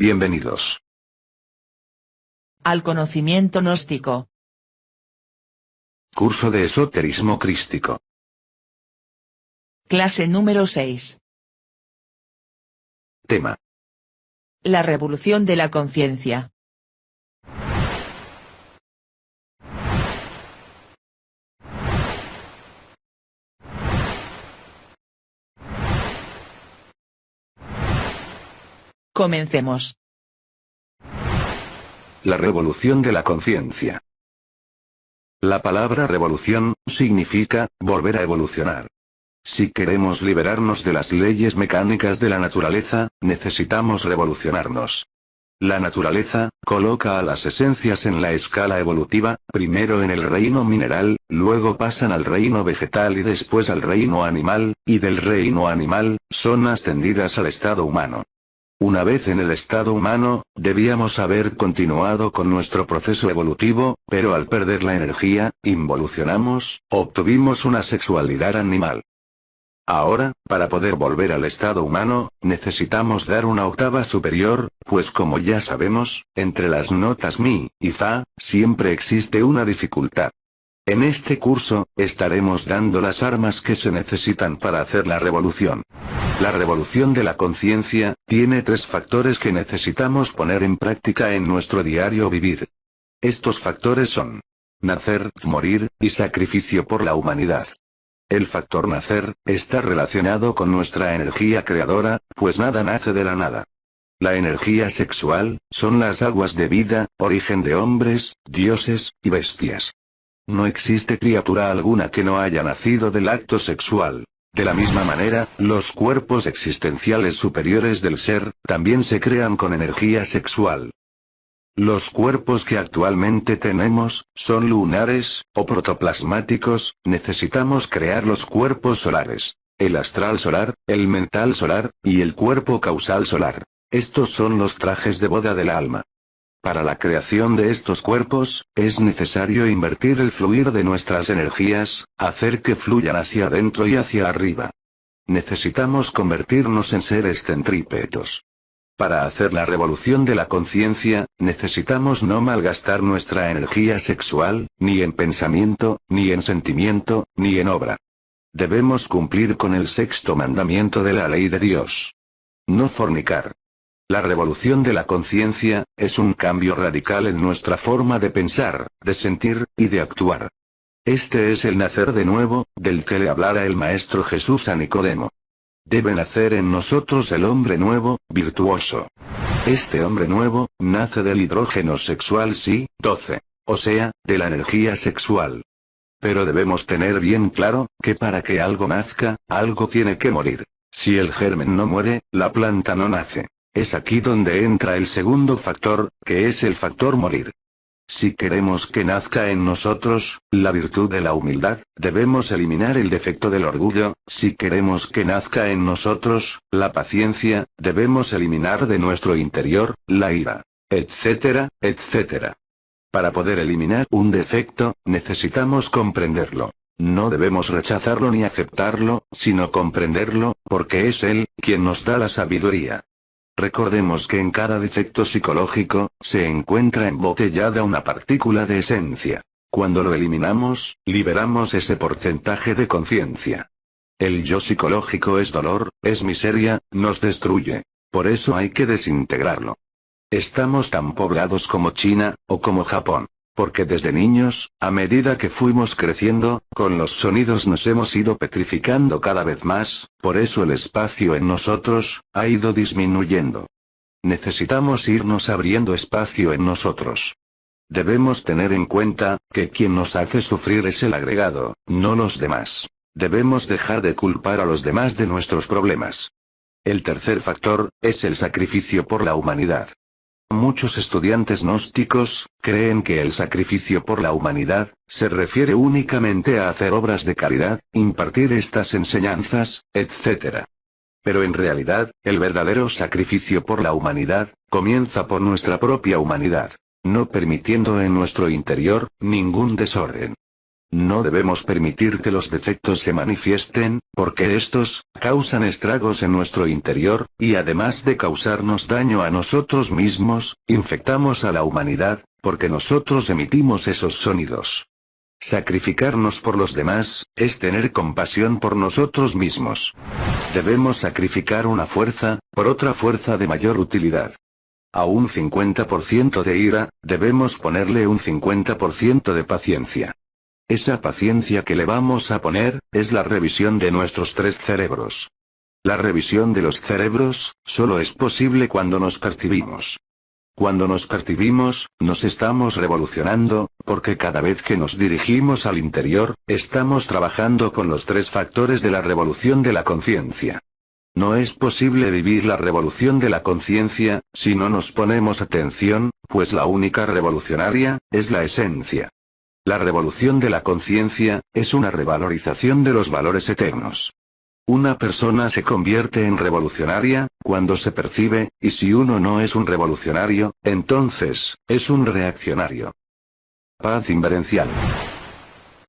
Bienvenidos al conocimiento gnóstico. Curso de esoterismo crístico. Clase número 6. Tema: La revolución de la conciencia. Comencemos. La revolución de la conciencia. La palabra revolución significa volver a evolucionar. Si queremos liberarnos de las leyes mecánicas de la naturaleza, necesitamos revolucionarnos. La naturaleza coloca a las esencias en la escala evolutiva, primero en el reino mineral, luego pasan al reino vegetal y después al reino animal, y del reino animal, son ascendidas al estado humano. Una vez en el estado humano, debíamos haber continuado con nuestro proceso evolutivo, pero al perder la energía, involucionamos, obtuvimos una sexualidad animal. Ahora, para poder volver al estado humano, necesitamos dar una octava superior, pues como ya sabemos, entre las notas mi y fa, siempre existe una dificultad. En este curso, estaremos dando las armas que se necesitan para hacer la revolución. La revolución de la conciencia tiene 3 factores que necesitamos poner en práctica en nuestro diario vivir. Estos factores son: nacer, morir, y sacrificio por la humanidad. El factor nacer está relacionado con nuestra energía creadora, pues nada nace de la nada. La energía sexual son las aguas de vida, origen de hombres, dioses y bestias. No existe criatura alguna que no haya nacido del acto sexual. De la misma manera, los cuerpos existenciales superiores del ser, también se crean con energía sexual. Los cuerpos que actualmente tenemos, son lunares, o protoplasmáticos, necesitamos crear los cuerpos solares. El astral solar, el mental solar, y el cuerpo causal solar. Estos son los trajes de boda del alma. Para la creación de estos cuerpos, es necesario invertir el fluir de nuestras energías, hacer que fluyan hacia adentro y hacia arriba. Necesitamos convertirnos en seres centrípetos. Para hacer la revolución de la conciencia, necesitamos no malgastar nuestra energía sexual, ni en pensamiento, ni en sentimiento, ni en obra. Debemos cumplir con el 6º mandamiento de la ley de Dios. No fornicar. La revolución de la conciencia es un cambio radical en nuestra forma de pensar, de sentir, y de actuar. Este es el nacer de nuevo, del que le hablara el Maestro Jesús a Nicodemo. Debe nacer en nosotros el hombre nuevo, virtuoso. Este hombre nuevo, nace del hidrógeno sexual sí, 12. O sea, de la energía sexual. Pero debemos tener bien claro, que para que algo nazca, algo tiene que morir. Si el germen no muere, la planta no nace. Es aquí donde entra el segundo factor, que es el factor morir. Si queremos que nazca en nosotros la virtud de la humildad, debemos eliminar el defecto del orgullo; si queremos que nazca en nosotros la paciencia, debemos eliminar de nuestro interior la ira, etcétera, etcétera. Para poder eliminar un defecto, necesitamos comprenderlo. No debemos rechazarlo ni aceptarlo, sino comprenderlo, porque es él quien nos da la sabiduría. Recordemos que en cada defecto psicológico, se encuentra embotellada una partícula de esencia. Cuando lo eliminamos, liberamos ese porcentaje de conciencia. El yo psicológico es dolor, es miseria, nos destruye. Por eso hay que desintegrarlo. Estamos tan poblados como China, o como Japón. Porque desde niños, a medida que fuimos creciendo, con los sonidos nos hemos ido petrificando cada vez más, por eso el espacio en nosotros ha ido disminuyendo. Necesitamos irnos abriendo espacio en nosotros. Debemos tener en cuenta, que quien nos hace sufrir es el agregado, no los demás. Debemos dejar de culpar a los demás de nuestros problemas. El tercer factor, es el sacrificio por la humanidad. Muchos estudiantes gnósticos creen que el sacrificio por la humanidad se refiere únicamente a hacer obras de caridad, impartir estas enseñanzas, etc. Pero en realidad, el verdadero sacrificio por la humanidad comienza por nuestra propia humanidad, no permitiendo en nuestro interior ningún desorden. No debemos permitir que los defectos se manifiesten, porque estos causan estragos en nuestro interior, y además de causarnos daño a nosotros mismos, infectamos a la humanidad, porque nosotros emitimos esos sonidos. Sacrificarnos por los demás, es tener compasión por nosotros mismos. Debemos sacrificar una fuerza, por otra fuerza de mayor utilidad. A un 50% de ira, debemos ponerle un 50% de paciencia. Esa paciencia que le vamos a poner, es la revisión de nuestros 3 cerebros. La revisión de los cerebros, solo es posible cuando nos percibimos. Cuando nos percibimos, nos estamos revolucionando, porque cada vez que nos dirigimos al interior, estamos trabajando con los 3 factores de la revolución de la conciencia. No es posible vivir la revolución de la conciencia, si no nos ponemos atención, pues la única revolucionaria, es la esencia. La revolución de la conciencia, es una revalorización de los valores eternos. Una persona se convierte en revolucionaria, cuando se percibe, y si uno no es un revolucionario, entonces, es un reaccionario. Paz inverencial.